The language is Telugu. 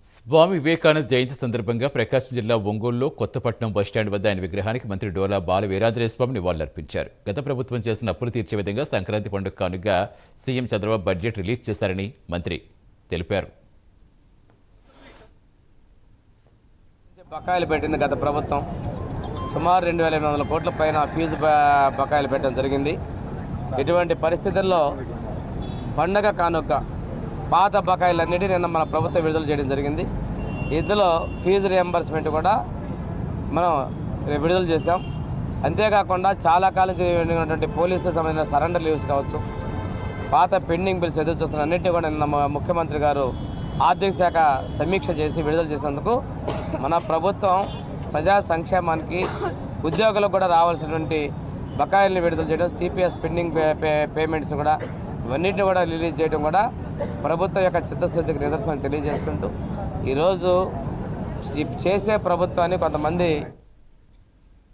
స్వామి వివేకానంద జయంతి సందర్భంగా ప్రకాశం జిల్లా ఒంగోలులో కొత్తపట్నం బస్టాండ్ వద్ద ఆయన విగ్రహానికి మంత్రి డోలా బాల వీరాంజనేయ స్వామి నివాళులర్పించారు. గత ప్రభుత్వం చేసిన అప్పులు తీర్చే విధంగా సంక్రాంతి పండుగ కానుకగా సీఎం చంద్రబాబు బడ్జెట్ రిలీజ్ చేశారని మంత్రి తెలిపారు. బకాయిలు పెట్టింది గత ప్రభుత్వం. సుమారు 2,800 కోట్ల పైన ఫీజు బకాయిలు పెట్టడం జరిగింది. ఇటువంటి పరిస్థితుల్లో పండగ కానుక పాత బకాయిలన్నిటినీ నిన్న మన ప్రభుత్వం విడుదల చేయడం జరిగింది. ఇందులో ఫీజు రియంబర్స్మెంట్ కూడా మనం విడుదల చేశాం. అంతేకాకుండా చాలా కాలం ఉన్నటువంటి పోలీసులకు సంబంధించిన సరెండర్ లీవ్స్ కావచ్చు, పాత పెండింగ్ బిల్స్ ఎదురు చూస్తున్న అన్నింటినీ కూడా నిన్న ముఖ్యమంత్రి గారు ఆర్థిక శాఖ సమీక్ష చేసి విడుదల చేసినందుకు మన ప్రభుత్వం ప్రజా సంక్షేమానికి ఉద్యోగులకు కూడా రావాల్సినటువంటి బకాయిల్ని విడుదల చేయడం, సిపిఎస్ పెండింగ్ పేమెంట్స్ కూడా ఇవన్నింటినీ కూడా రిలీజ్ చేయడం కూడా ప్రభుత్వం యొక్క చిత్తశుద్ధికి నిదర్శనం తెలియజేసుకుంటూ ఈరోజు చేసే ప్రభుత్వాన్ని కొంతమంది